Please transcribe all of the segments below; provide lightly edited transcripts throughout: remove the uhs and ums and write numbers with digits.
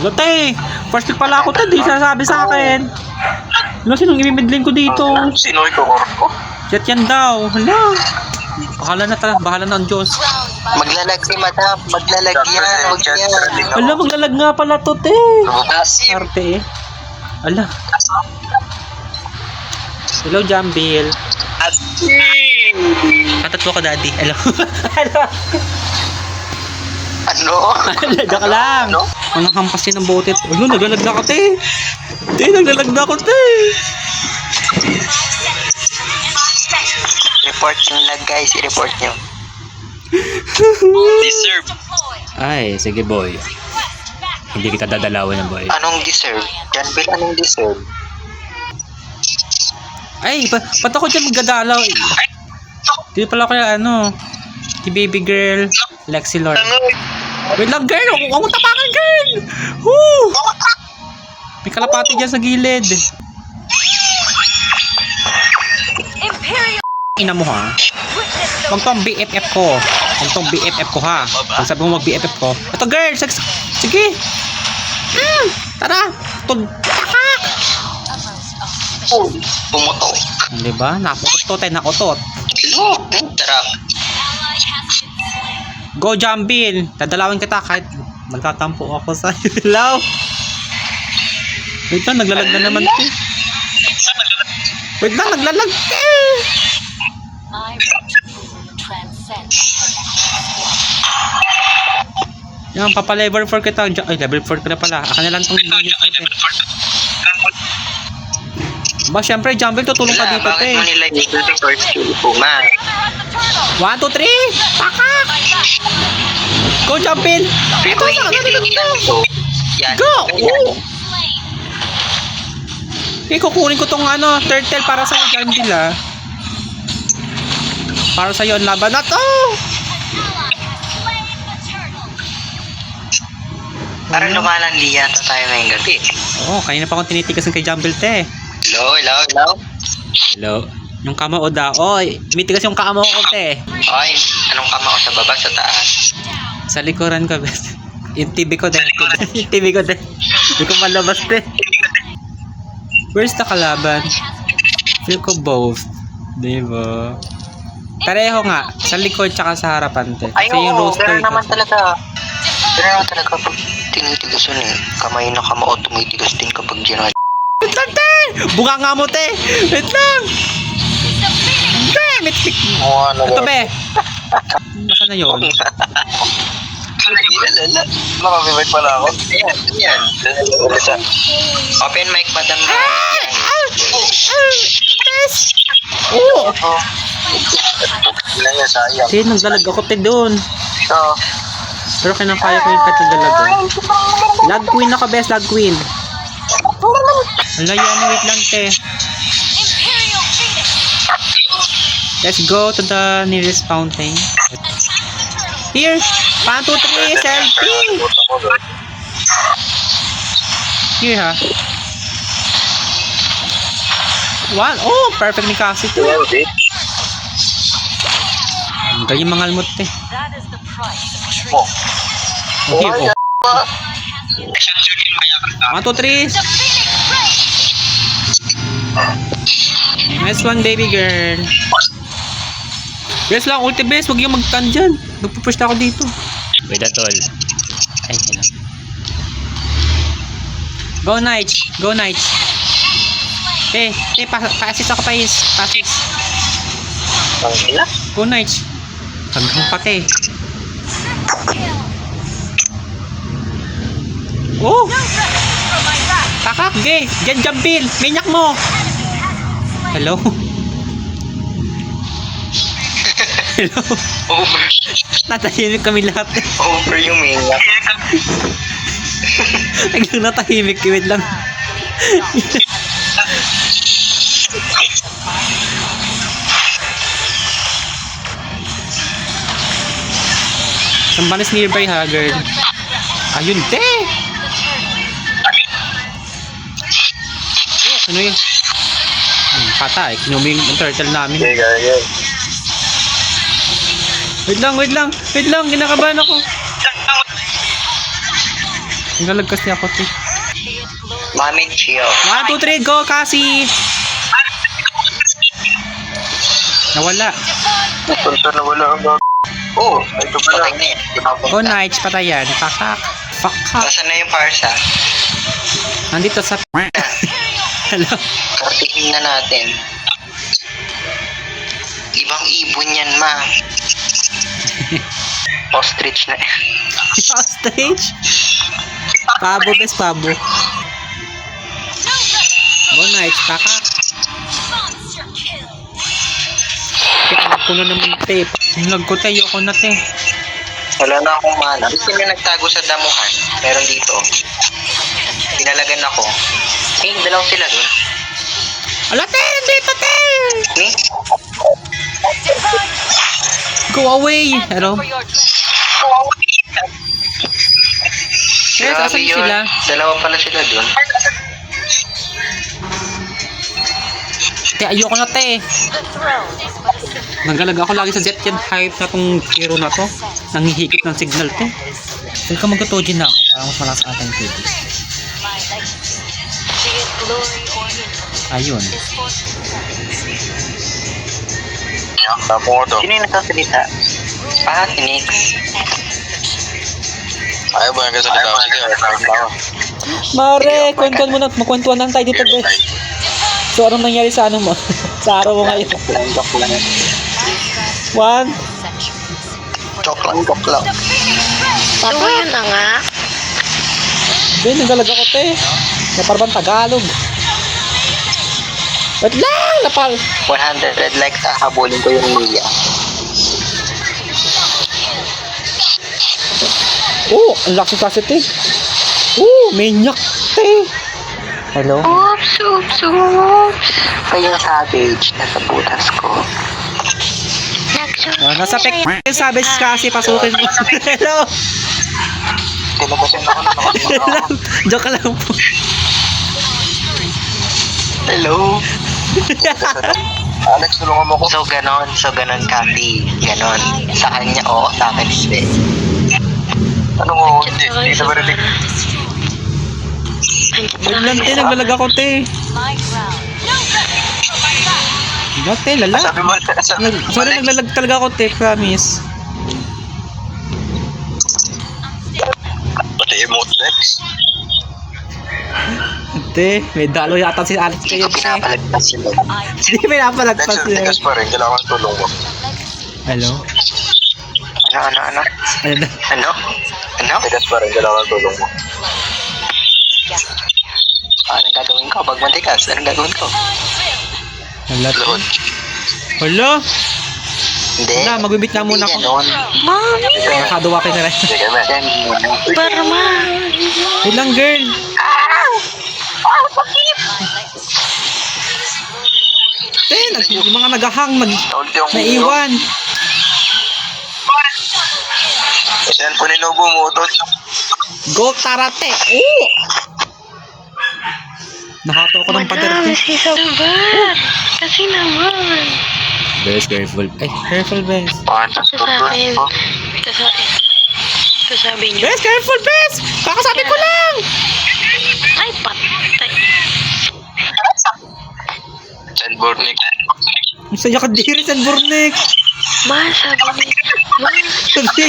Lote, first pick pala ako to, di sasabi sa akin. Ano, sinong imimidlin ko dito? Sino ito ko? Jet yan daw. Hala. Bahala na ang Diyos. Maglalag si madam. Maglalag yan. Huwag yan. Hala, maglalag nga pala to, te. Asim. Arte eh. Hala. Hello, Jambil. Asim. Katatlo ka, daddy. Hello. Hello. Ano? Joke lang. Ano? Ang hampasin ng bote. Ano, naglalag na ako, te. Te, naglalag na ako, te. Report nyo lang guys. I-report nyo. Deserve. Ay, sige, boy. Hindi kita dadalawin ng boy. Anong deserve? Janville, anong deserve? Ay, ba't ako dyan magdadalaw? Dito pala kaya ano, si baby girl, Lexi Lord. Wait lang, girl! Huwag mo tapakan, girl! Woo! May kalapati dyan sa gilid. Ina mo ha? Huwag to ang BFF ko. Huwag to ang BFF ko ha. Huwag sabi mo mag BFF ko. Ito girl! Sige! Tara! Takak! Pumutok. Diba? Nakutot tayo, nakutot. Tara. Go, Jambil! Dadalawin kita kahit magtatampo ako sa ilaw. Wait lang, naglalag na naman ito. Wait lang, naglalag ka! Yan, papa-level 4 kita. Ay, level 4 ka na pala. Aka na lang itong ba, syempre, Jambil, tutulong ka dito, te. Bakit mo nila dito sa first kill po, ma? 1, 2, 3! Pakak! Go, Jambil! Ito, ito! Yan. Go! Okay, kukunin ko tong ano, turtle para sa'yo, Jambil, ah. Para sa'yo ang laban na to! Parang lumalandi yata tayo ngayong gabi. Oo, kanina pa akong tinitigasan kay Jambil, te. Hello, hello, hello. Hello? Yung kamao daw. Oy, tumitigas yung kamao ko, te. Oy, anong kama ko sa baba, sa taas? Sa likuran ko, best. Yung TV ko din. Yung TV ko din. Hindi ko malabas, te. Where's the kalaban? Feel ko both. Diba? Pareho nga. Sa likod tsaka sa harapan, te. Ay, Kasi yung oo, roaster gano'n ko. naman talaga. Gano'n naman talaga pag tinitigas yun eh. Kamay na kamao, tumitigas din kapag ginagawa. Wait lang, te! Bunga nga mo, te! Wait lang! Te! Mitik! Ito, be! Nasaan na yun? Nakapimik pala ako. Ayan, ayan. Open mic, madam. Yes! Oo! Ilan niya sayang. Kasi naglalag ako, te, doon. So, Pero kinakaya ko yung katagalagan. Lag queen ako, best. Lag queen. Wala yan, wait lang, te. Let's go to the nearest fountain. Here! 1, 2, 3, selfie! Here, ha? 1, oh! Perfect ni Cassie, to. Ang galing mga almot, te. Oh, here, oh. 1, 2, 3. Nice one, baby girl. Yes lang, ulti base. Huwag yung mag-tan dyan. Magpupush na ako dito. Wait, atol. Ay, hello. Go, Knights. Go, Knights. Pa-assist ako, pa-assist. Go, Knights. Hanggang pa, te. Oh! Takak, gay! Diyan, Jambil! Minyak mo! Hello? Hello? over. Natahimik kami lahat. Over yung minyak. Naglang natahimik. Wait lang. Someone is nearby, ha, girl. Ayun, te! Oh, ano yun? Patay, kinuming yung turtle namin. Wait lang, kinakabahan ako. Nagalagkas niya ako, te. Mami, chill. 1, 2, 3, go, Cassie! Nawala. Punta na wala ang gag... Oh, ito pala. Patay na yan. Di ba Go, Knights, patayan. Pakak. Pakak. Nasaan na yung parsa? Nandito sa... Hello. Kartihin na natin. Ibang ibon yan, ma. Ostrich na. Ostrich? Pabo, bes, pabo. Go, Knights, pakak. Kaya ko na naman, te. Lag ko, te. Ayoko na, te. Wala na akong mana. Gusto niyo nagtago sa damuhan. Meron dito. Pinalagan ako. Eh, dalaw sila dun. Ala, te! Dito, te! Ni? Go away! Hello? Yes, Grabe asan yun. sila? Dalawa pala sila dun. Te, ayoko na, te. Nanggalag ako lagi sa jet yan. Hype na tong hero na to. Nanghihikit ng signal, te. Saan ka magka-toji na ako? Parang mas malakas ata yung TV. Ayun. Tapo ko to. Sino yung nagsasalita? Ah, si Nick. Ayaw ba yung kasalita ko? Sige, ako. Mare, kwentuhan mo na. Magkwentuhan lang tayo dito, bes. So, anong nangyari sa ano mo? Sa araw mo ngayon? Joke lang. 1. Joke lang. Papa, yun na nga. Ben, nanggalag ako, te. Na parang Tagalog. Wait lang! Napal! 100 likes, hahabulin ko yung Mia. Oh, ang laki kasi, te. Oh, maniac, te. Hello? Oops. Kaya yung savage nasa butas ko. Nasa pek. Sabi kasi, pasukin mo. Hello? Tinabasin ako na Joke lang po. Hello? Alex, tulungan mo ko. So ganon, Cathy. Ganon. Sa kanya, oo. Sa akin, hindi. Ano mo? Hindi na marinig. Wait lang, te. Naglalag ako, te. Wala, te. Lala. Sabi mo, Sorry, naglalag talaga ako, te. Promise. pati emote Lex. Te, may dalo yata si Alex Hindi kayo, ko te. pinapalagpas sila. Hindi pinapalagpas Lex, niya. tigas pa rin. Kailangan tulong mo. Hello? Ano? Ano? Tigas pa rin. Kailangan tulong mo. Anong gagawin ko? Pag matigas, anong gagawin ko? Wala, te. Load. Hello? Hindi. Wala, magbibit na muna ako. Ganon. Mami, Nakaduwa kayo na rin. Sige, men. Send muna. Barman. Wait lang, girl. Te, yung mga naghahang, Ulti yung naiwan. Cellphone ni Nobu mo. Go, tarate. Oo! Nakato ko ng pader, Madami te. si Sabar. Kasi naman. Best, careful. Ay, careful, best. Ito sa akin. Ito sabi niyo. Best, careful, best! Kakasabi ko lang! Ay, patay. Cellbornik. Ang saya ka diri, San Bornek. Ma, sabi niyo. Ma, Sabi.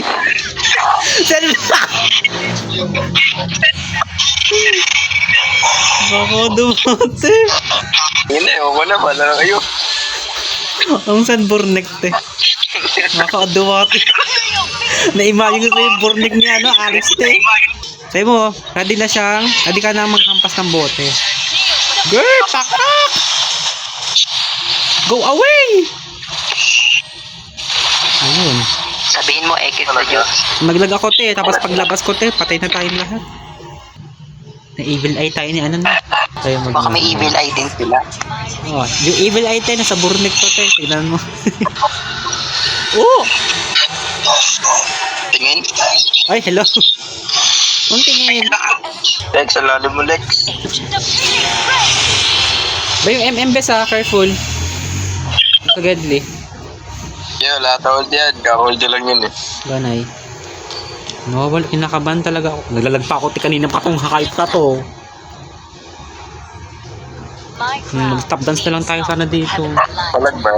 San Bako dumote. Hindi, ako na. Wala na kayo. Ang San Bornek, te. Nakakaduwate. Na-imagine ko yung Bornek ni ano, Alex, te. Sabi mo, ready na siyang, ready ka na maghampas ng bote. Girl, pakak! Go away! Ayun. Sabihin mo, ekit sa Diyos. Naglag ako, te. Tapos paglabas ko, te, patay na tayong lahat. Na evil eye tayo ni ano na. Tayo mag- Baka may evil eye din sila. Oh, yung evil eye, te, nasa Bornek to, te. Tignan mo. Oh! Tingin. Ay, hello. Ang tingin. Lex, ang lalim mo, Lex. Ba yung MMBS ha, careful. Ito deadly. Yeah, lahat hold yan. Ka-hold lang yun eh. Ganay. Nawawala, kinakabahan talaga ako. Naglalag pa ako kanina pa tong hype na to. Mag-stop dance na lang tayo sana dito. Palag ba?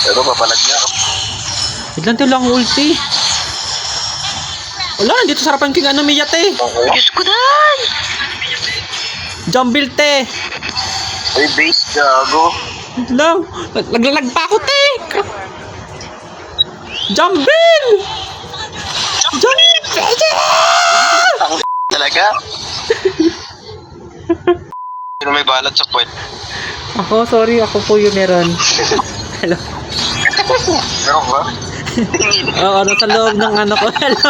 Pero papalag niya ako. Biglang tayo lang ulti. Wala, dito sarapan king ano Mia te. Okay. Diyos ko dan! Jumble te. Ay, base gago. Lang, naglalag pa ako te. Jumble! Talaga? Sino may balat sa puwet? Ako, sorry, ako po yung meron. Hello. Meron ba? Oo, nasa loob ng ano ko. Hello.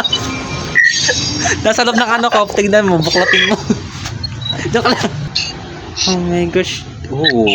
Nasa loob ng ano ko, tignan mo, buklatin mo. Joke lang. Oh my gosh. Oh.